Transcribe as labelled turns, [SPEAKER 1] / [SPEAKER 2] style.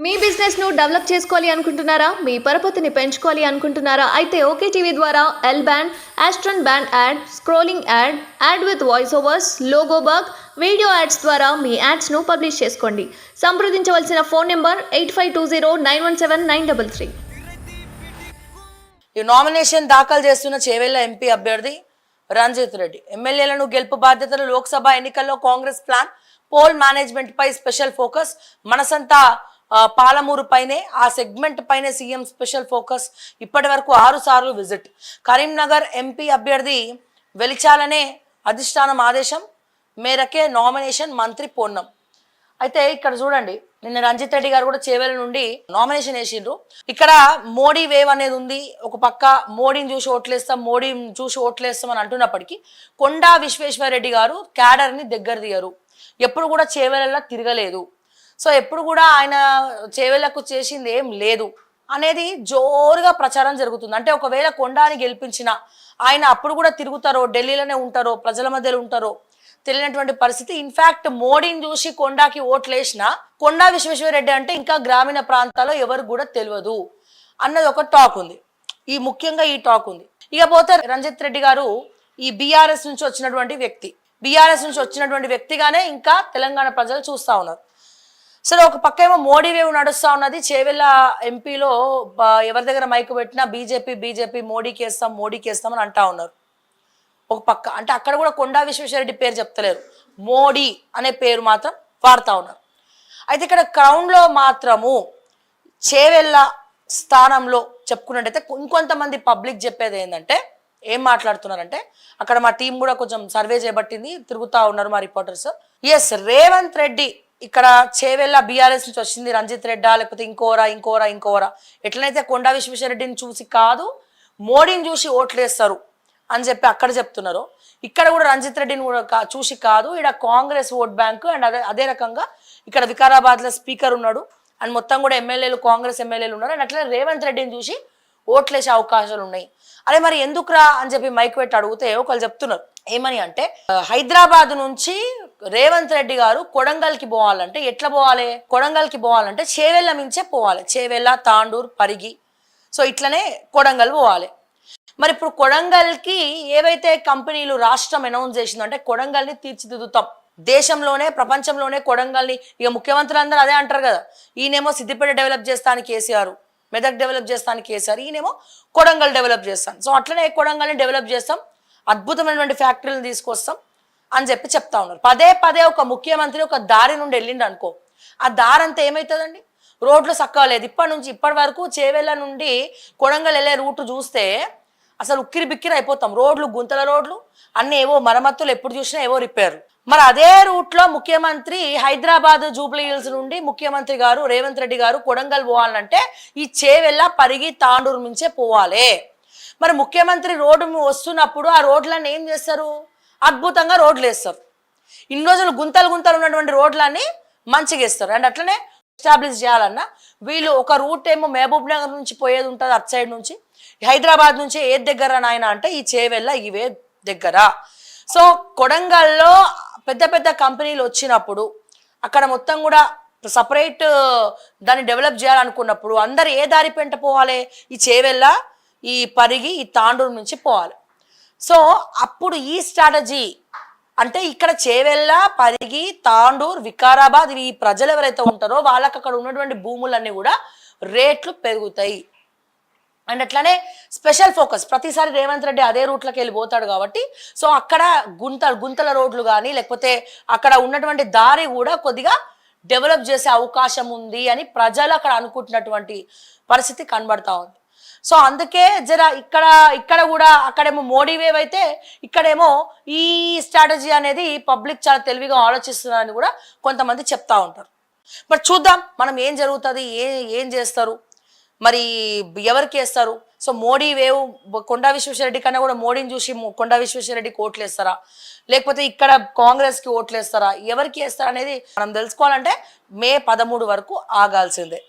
[SPEAKER 1] మీ business ను develop చేసుకోవాలి అనుకుంటున్నారా? మీ పరపతిని పెంచుకోవాలి అనుకుంటున్నారా? అయితే ఓకే టీవీ ద్వారా L band, Aston band ad, scrolling ad, ad with voice overs, logo bug, video ads ద్వారా మీ యాడ్స్ ను పబ్లిష్ చేసుకోండి. సంప్రదించవలసిన ఫోన్ నెంబర్ 8520917933.
[SPEAKER 2] ఈ నామినేషన్ దాఖలు చేస్తున్న చేవెళ్ల ఎంపీ అభ్యర్థి రంజిత్ రెడ్డి ఎమ్మెల్యేలను గెలుపు బాధ్యతలు లోక్సభ ఎన్నికల్లో కాంగ్రెస్ ప్లాన్ పోల్ మేనేజ్మెంట్ పై స్పెషల్ ఫోకస్ మనసంతా పాలమూరు పైనే ఆ సెగ్మెంట్ పైనే సీఎం స్పెషల్ ఫోకస్ ఇప్పటి వరకు 6 సార్లు విజిట్ కరీంనగర్ ఎంపీ అభ్యర్థి వెలిచాలనే అధిష్టానం ఆదేశం మేరకే నామినేషన్ మంత్రి పొన్నం. అయితే ఇక్కడ చూడండి, నిన్న రంజిత్ రెడ్డి గారు కూడా చేవెల నుండి నామినేషన్ వేసిండ్రు. ఇక్కడ మోడీ వేవ్ అనేది ఉంది. ఒక పక్క మోడీని చూసి ఓట్లేస్తాం, మోడీని చూసి ఓట్లేస్తాం అని అంటున్నప్పటికీ కొండా విశ్వేశ్వరరెడ్డి గారు క్యాడర్ని దగ్గర తీయరు, ఎప్పుడు కూడా చేవెలలో తిరగలేదు. సో ఎప్పుడు కూడా ఆయన చేవెలకు చేసింది ఏం లేదు అనేది జోరుగా ప్రచారం జరుగుతుంది. అంటే ఒకవేళ కొండాని గెలిపించిన ఆయన అప్పుడు కూడా తిరుగుతారో, ఢిల్లీలోనే ఉంటారో, ప్రజల మధ్యలో ఉంటారో తెలియనటువంటి పరిస్థితి. ఇన్ఫాక్ట్ మోడీని చూసి కొండాకి ఓట్లేసిన కొండా విశ్వేశ్వరరెడ్డి అంటే ఇంకా గ్రామీణ ప్రాంతాల్లో ఎవరు కూడా తెలియదు అన్నది ఒక టాక్ ఉంది. ముఖ్యంగా ఈ టాక్ ఉంది. ఇకపోతే రంజిత్ రెడ్డి గారు ఈ బీఆర్ఎస్ నుంచి వచ్చినటువంటి వ్యక్తిగానే ఇంకా తెలంగాణ ప్రజలు చూస్తా ఉన్నారు. సరే, ఒక పక్క ఏమో మోడీ వేవ్ నడుస్తా ఉన్నది. చేవెళ్ళ ఎంపీలో ఎవరి దగ్గర మైకు పెట్టినా బీజేపీ మోడీకి వేస్తాం అని అంటా ఉన్నారు. ఒక పక్క అంటే అక్కడ కూడా కొండా విశ్వేశ్వరరెడ్డి పేరు చెప్తలేరు, మోడీ అనే పేరు మాత్రం వాడుతూ ఉన్నారు. అయితే ఇక్కడ క్రౌన్లో మాత్రము చేవెళ్ళ స్థానంలో చెప్పుకున్నట్టయితే ఇంకొంతమంది పబ్లిక్ చెప్పేది ఏంటంటే, ఏం మాట్లాడుతున్నారంటే, అక్కడ మా టీం కూడా కొంచెం సర్వే చేయబట్టింది, తిరుగుతూ ఉన్నారు మా రిపోర్టర్స్. ఎస్, రేవంత్ రెడ్డి ఇక్కడ చేవెళ్ళ బీఆర్ఎస్ నుంచి వచ్చింది రంజిత్ రెడ్డా లేకపోతే ఇంకోరా ఎట్లనైతే కొండా విశ్వేశ్వరరెడ్డిని చూసి కాదు మోడీని చూసి ఓట్లేస్తారు అని చెప్పి అక్కడ చెప్తున్నారు, ఇక్కడ కూడా రంజిత్ రెడ్డిని కూడా చూసి కాదు, ఇక్కడ కాంగ్రెస్ ఓట్ బ్యాంకు. అండ్ అదే రకంగా ఇక్కడ వికారాబాద్లో స్పీకర్ ఉన్నాడు అండ్ మొత్తం కూడా కాంగ్రెస్ ఎమ్మెల్యేలు ఉన్నారు. అండ్ అట్లా రేవంత్ రెడ్డిని చూసి ఓట్లేసే అవకాశాలు ఉన్నాయి. అరే మరి ఎందుకురా అని చెప్పి మైక్ పెట్టి అడిగితే ఒకళ్ళు చెప్తున్నారు, ఏమని అంటే హైదరాబాద్ నుంచి రేవంత్ రెడ్డి గారు కొడంగల్కి పోవాలంటే ఎట్లా పోవాలి, కొడంగల్కి పోవాలంటే చేవెళ్ళ మించే పోవాలి, చేవెళ్ళ, తాండూర్, పరిగి, సో ఇట్లనే కొడంగల్ పోవాలి. మరి ఇప్పుడు కొడంగల్కి ఏవైతే కంపెనీలు రాష్ట్రం అనౌన్స్ చేసిందో అంటే కొడంగల్ని తీర్చిదిద్దుతాం, దేశంలోనే ప్రపంచంలోనే కొడంగల్ని, ఇక ముఖ్యమంత్రులు అందరూ అదే అంటారు కదా, ఈయనేమో సిద్దిపేట డెవలప్ చేస్తానికి కేసీఆర్, మెదక్ డెవలప్ చేస్తానికి కేసీఆర్, ఈయనేమో కొడంగల్ డెవలప్ చేస్తాను. సో అట్లనే కొడంగల్ని డెవలప్ చేస్తాం, అద్భుతమైనటువంటి ఫ్యాక్టరీలు తీసుకొస్తాం అని చెప్పి చెప్తా ఉన్నారు. పదే ఒక ముఖ్యమంత్రి ఒక దారి నుండి వెళ్ళిండు అనుకో, ఆ దారి అంతా ఏమవుతుందండి, రోడ్లు చక్కగా లేదు. ఇప్పటి వరకు చేవెళ్ళ నుండి కొడంగల్ వెళ్ళే రూట్ చూస్తే అసలు ఉక్కిరి బిక్కిరి అయిపోతాం. రోడ్లు, గుంతల రోడ్లు, అన్నీ ఏవో మరమ్మతులు, ఎప్పుడు చూసినా ఏవో రిపేర్లు. మరి అదే రూట్లో ముఖ్యమంత్రి హైదరాబాద్ జూబ్లీ హిల్స్ నుండి ముఖ్యమంత్రి గారు రేవంత్ రెడ్డి గారు కొడంగల్ పోవాలంటే ఈ చేవెళ్ళ, పరిగి, తాండూరు మించే పోవాలి. మరి ముఖ్యమంత్రి రోడ్డు వస్తున్నప్పుడు ఆ రోడ్లన్నీ ఏం చేస్తారు, అద్భుతంగా రోడ్లు వేస్తారు. ఇన్ని రోజులు గుంతలు ఉన్నటువంటి రోడ్లన్నీ మంచిగా వేస్తారు. అండ్ అట్లనే ఎస్టాబ్లిష్ చేయాలన్నా వీళ్ళు ఒక రూట్ ఏమో మహబూబ్ నగర్ నుంచి పోయేది ఉంటుంది, అటు సైడ్ నుంచి హైదరాబాద్ నుంచి ఏది దగ్గర నాయన అంటే ఈ చేవెళ్ళ, ఇవే దగ్గర. సో కొడంగల్లో పెద్ద కంపెనీలు వచ్చినప్పుడు అక్కడ మొత్తం కూడా సపరేట్ దాన్ని డెవలప్ చేయాలనుకున్నప్పుడు అందరు ఏ దారి పెంట పోవాలి, ఈ చేవెళ్ళ, ఈ పరిగి, ఈ తాండూరు నుంచి పోవాలి. సో అప్పుడు ఈ స్ట్రాటజీ అంటే ఇక్కడ చేవెళ్ళ, పరిగి, తాండూర్, వికారాబాద్ ఈ ప్రజలు ఎవరైతే ఉంటారో వాళ్ళకి అక్కడ ఉన్నటువంటి భూములన్నీ కూడా రేట్లు పెరుగుతాయి. అండ్ అట్లానే స్పెషల్ ఫోకస్ ప్రతిసారి రేవంత్ రెడ్డి అదే రూట్లోకి వెళ్ళిపోతాడు కాబట్టి సో అక్కడ గుంతల రోడ్లు కానీ లేకపోతే అక్కడ ఉన్నటువంటి దారి కూడా కొద్దిగా డెవలప్ చేసే అవకాశం ఉంది అని ప్రజలు అక్కడ అనుకుంటున్నటువంటి పరిస్థితి కనబడతా ఉంది. సో అందుకే ఇక్కడ కూడా అక్కడేమో మోడీ వేవ్ అయితే ఇక్కడేమో ఈ స్ట్రాటజీ అనేది పబ్లిక్ చాలా తెలివిగా ఆలోచిస్తున్నారని కూడా కొంతమంది చెప్తా ఉంటారు. బట్ చూద్దాం మనం ఏం జరుగుతుంది, ఏం చేస్తారు, మరి ఎవరికి వేస్తారు. సో మోడీ వేవ్ కొండా విశ్వేశ్వరరెడ్డి కన్నా కూడా మోడీని చూసి కొండా విశ్వేశ్వరరెడ్డికి ఓట్లు వేస్తారా, లేకపోతే ఇక్కడ కాంగ్రెస్కి ఓట్లు వేస్తారా, ఎవరికి వేస్తారా అనేది మనం తెలుసుకోవాలంటే మే 13 వరకు ఆగాల్సిందే.